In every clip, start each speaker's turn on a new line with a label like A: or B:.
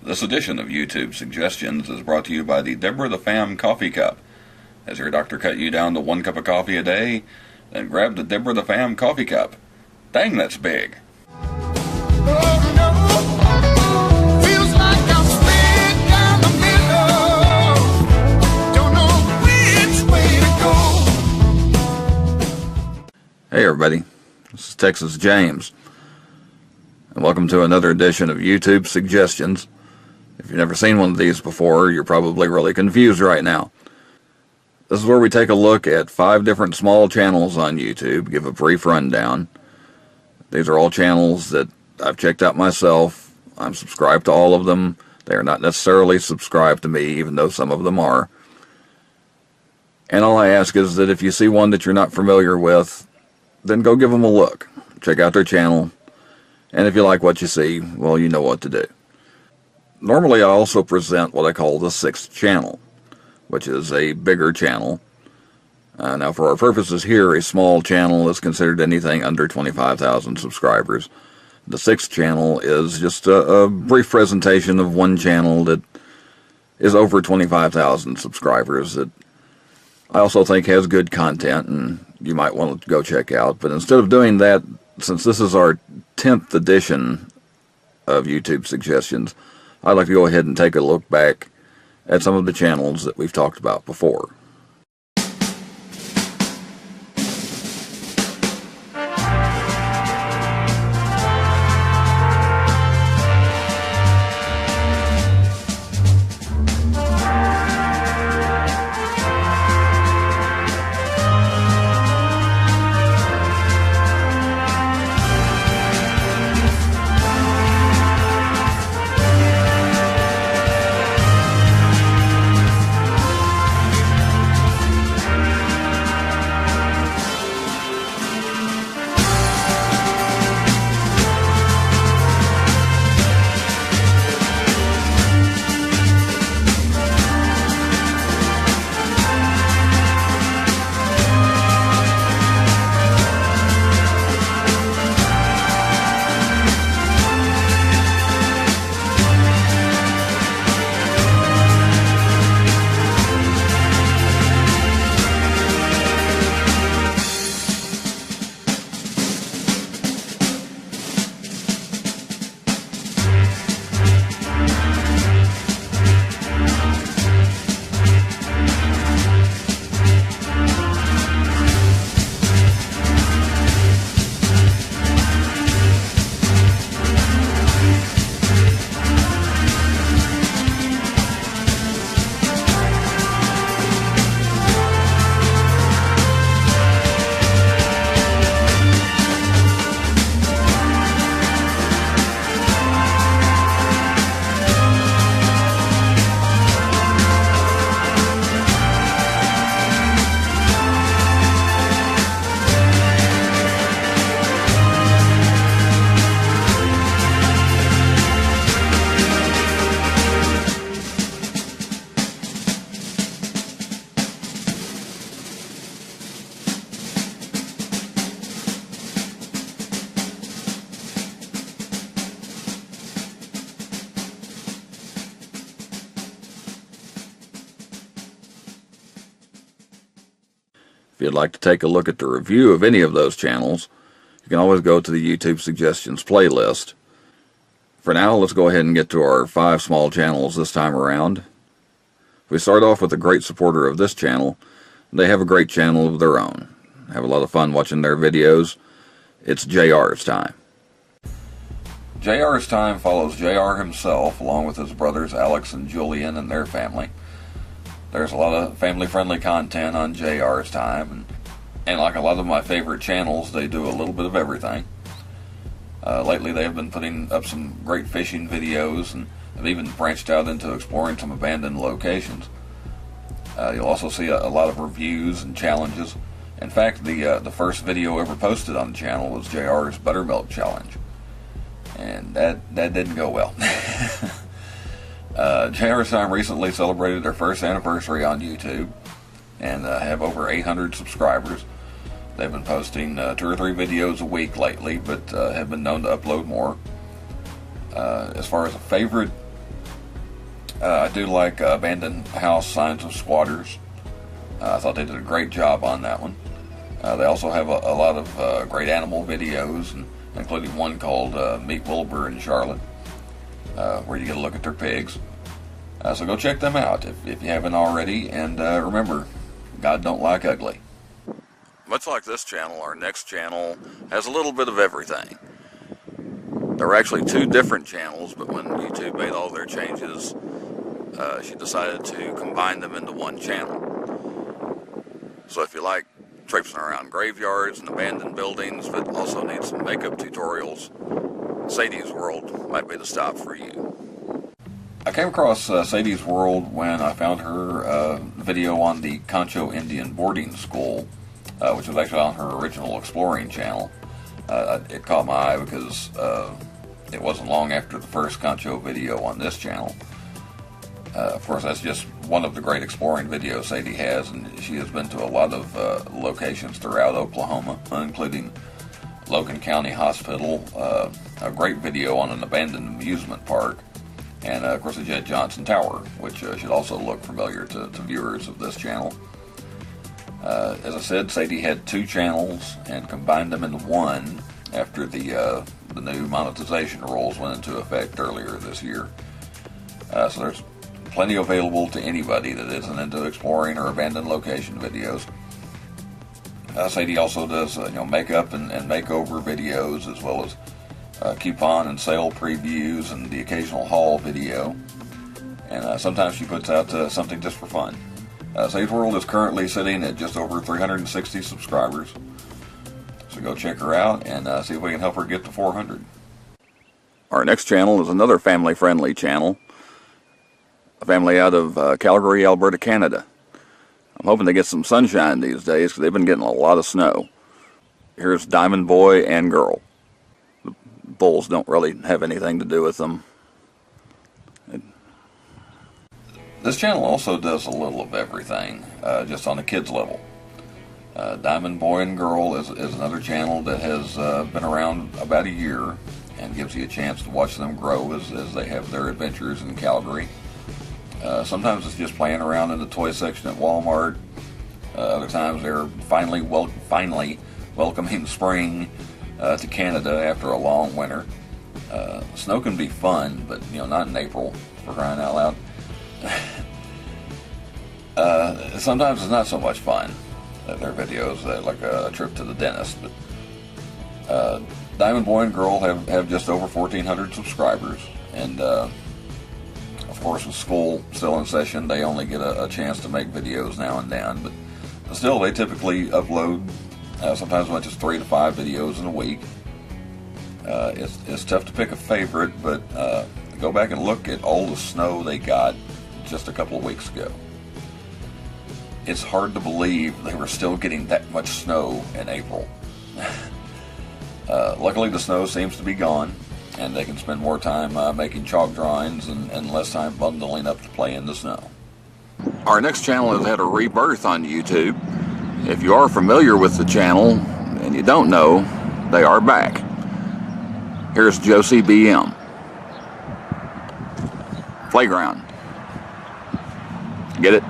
A: This edition of YouTube Suggestions is brought to you by the Deborah the Fam Coffee Cup. Has your doctor cut you down to 1 cup of coffee a day? Then grab the Deborah the Fam Coffee Cup. Dang, that's big. Hey everybody, this is Texas James, and welcome to another edition of YouTube Suggestions. If you've never seen one of these before, you're probably really confused right now. This is where we take a look at 5 different small channels on YouTube, give a brief rundown. These are all channels that I've checked out myself. I'm subscribed to all of them. They are not necessarily subscribed to me, even though some of them are. And all I ask is that if you see one that you're not familiar with, then go give them a look. Check out their channel. And if you like what you see, well, you know what to do. Normally, I also present what I call the 6th channel, which is a bigger channel. Now, for our purposes here, a small channel is considered anything under 25,000 subscribers. The 6th channel is just a brief presentation of one channel that is over 25,000 subscribers that I also think has good content and you might want to go check out. But instead of doing that, since this is our 10th edition of YouTube Suggestions, I'd like to go ahead and take a look back at some of the channels that we've talked about before. If you'd like to take a look at the review of any of those channels, you can always go to the YouTube Suggestions playlist. For now, let's go ahead and get to our 5 small channels this time around. We start off with a great supporter of this channel. They have a great channel of their own. I have a lot of fun watching their videos. It's JR's Time. JR's Time follows JR himself along with his brothers Alex and Julian and their family. There's a lot of family-friendly content on JR's Time, and like a lot of my favorite channels, they do a little bit of everything. Lately they have been putting up some great fishing videos and have even branched out into exploring some abandoned locations. You'll also see a lot of reviews and challenges. In fact, the first video ever posted on the channel was JR's Buttermilk Challenge, and that didn't go well. JR's Time recently celebrated their first anniversary on YouTube and have over 800 subscribers. They've been posting 2 or 3 videos a week lately, but have been known to upload more. As far as a favorite, I do like Abandoned House Signs of Squatters. I thought they did a great job on that one. They also have a lot of great animal videos, including one called Meet Wilbur and Charlotte, where you get a look at their pigs. So go check them out if you haven't already, and remember, God don't like ugly. Much like this channel, our next channel has a little bit of everything. There were actually two different channels, but when YouTube made all their changes, she decided to combine them into one channel. So if you like traipsing around graveyards and abandoned buildings, but also need some makeup tutorials, Sadies World might be the stop for you. I came across Sadies World when I found her video on the Concho Indian boarding school, which was actually on her original exploring channel. It caught my eye because it wasn't long after the first Concho video on this channel. Of course, that's just one of the great exploring videos Sadie has, and she has been to a lot of locations throughout Oklahoma, including Logan County Hospital, a great video on an abandoned amusement park, and of course the Jed Johnson Tower, which should also look familiar to viewers of this channel. As I said, Sadie had two channels and combined them into one after the new monetization rules went into effect earlier this year. So there's plenty available to anybody that isn't into exploring or abandoned location videos. Sadie also does makeup and makeover videos, as well as coupon and sale previews and the occasional haul video. And sometimes she puts out something just for fun. Sadies World is currently sitting at just over 360 subscribers. So go check her out and see if we can help her get to 400. Our next channel is another family-friendly channel. A family out of Calgary, Alberta, Canada. I'm hoping they get some sunshine these days because they've been getting a lot of snow. Here's Diamond Boy and Girl. The bulls don't really have anything to do with them. This channel also does a little of everything, just on the kids level. Diamond Boy and Girl is another channel that has been around about a year and gives you a chance to watch them grow as they have their adventures in Calgary. Sometimes it's just playing around in the toy section at Walmart. Other times they're finally welcoming spring to Canada after a long winter. Snow can be fun, but not in April, for crying out loud. Sometimes it's not so much fun. Their videos, like a trip to the dentist. But Diamond Boy and Girl have just over 1,400 subscribers, and of course, with school still in session, they only get a chance to make videos now and then, but still, they typically upload sometimes as much as 3 to 5 videos in a week. It's tough to pick a favorite, but go back and look at all the snow they got just a couple of weeks ago. It's hard to believe they were still getting that much snow in April. Luckily, the snow seems to be gone, and they can spend more time making chalk drawings and less time bundling up to play in the snow. Our next channel has had a rebirth on YouTube. If you are familiar with the channel and you don't know, they are back. Here's Josies Playground. Get it?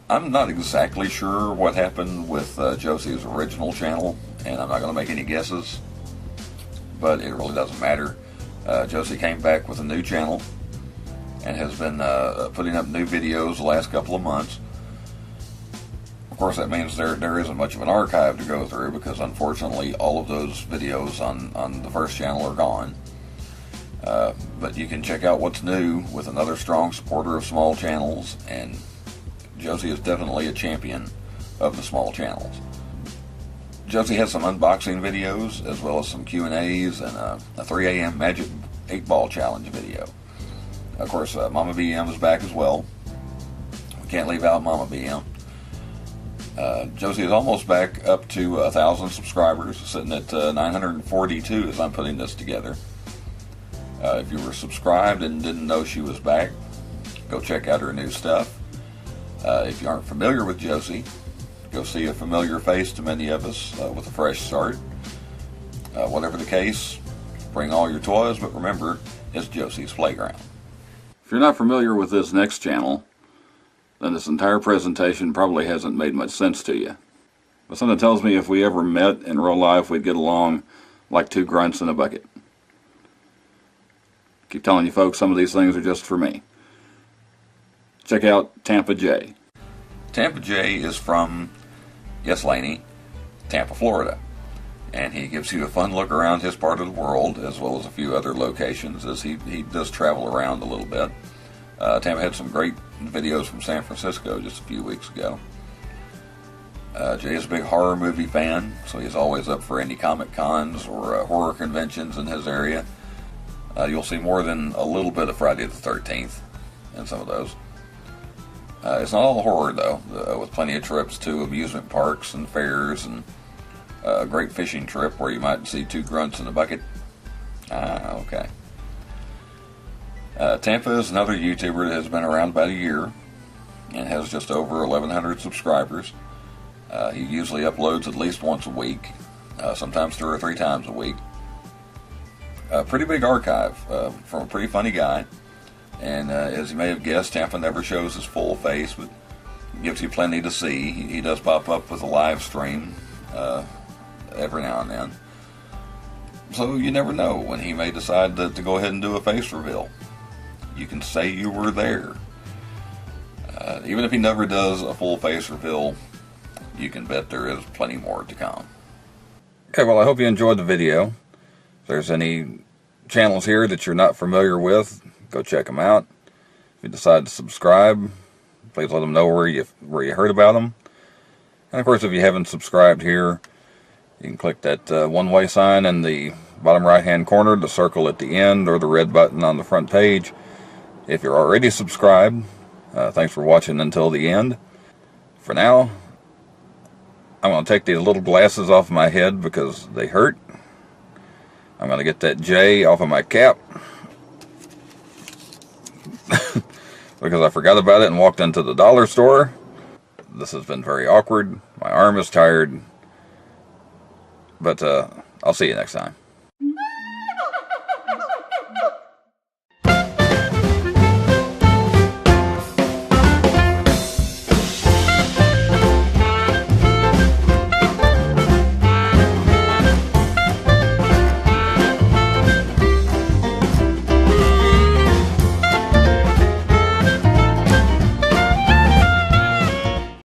A: I'm not exactly sure what happened with Josie's original channel, and I'm not going to make any guesses, but it really doesn't matter. Josie came back with a new channel and has been putting up new videos the last couple of months. Of course, that means there isn't much of an archive to go through, because unfortunately all of those videos on the first channel are gone. But you can check out what's new with another strong supporter of small channels, and Josie is definitely a champion of the small channels. Josie has some unboxing videos, as well as some Q&As and a 3 a.m. Magic 8-Ball Challenge video. Of course, Mama BM is back as well. We can't leave out Mama BM. Josie is almost back up to 1,000 subscribers, sitting at 942 as I'm putting this together. If you were subscribed and didn't know she was back, go check out her new stuff. If you aren't familiar with Josie, go see a familiar face to many of us with a fresh start. Whatever the case, bring all your toys, but remember, it's Josies Playground. If you're not familiar with this next channel, then this entire presentation probably hasn't made much sense to you. But something tells me if we ever met in real life, we'd get along like two grunts in a bucket. Keep telling you folks, some of these things are just for me. Check out Tampa Jay. Tampa Jay is from, yes Laney, Tampa, Florida. And he gives you a fun look around his part of the world, as well as a few other locations, as he does travel around a little bit. Tampa had some great videos from San Francisco just a few weeks ago. Jay is a big horror movie fan, so he's always up for any comic cons or horror conventions in his area. You'll see more than a little bit of Friday the 13th in some of those. It's not all horror though, with plenty of trips to amusement parks and fairs, and a great fishing trip where you might see two grunts in a bucket. Okay. Tampa is another YouTuber that has been around about a year and has just over 1,100 subscribers. He usually uploads at least once a week, sometimes 2 or 3 times a week. A pretty big archive from a pretty funny guy. And as you may have guessed, Tampa never shows his full face, but gives you plenty to see. He does pop up with a live stream every now and then. So you never know when he may decide to go ahead and do a face reveal. You can say you were there. Even if he never does a full face reveal, you can bet there is plenty more to come. Okay, well, I hope you enjoyed the video. If there's any channels here that you're not familiar with, go check them out. If you decide to subscribe, please let them know where you heard about them. And of course, if you haven't subscribed here, you can click that one-way sign in the bottom right-hand corner, the circle at the end, or the red button on the front page. If you're already subscribed, thanks for watching until the end. For now, I'm going to take these little glasses off my head because they hurt. I'm going to get that J off of my cap because I forgot about it and walked into the dollar store. This has been very awkward. My arm is tired. But I'll see you next time.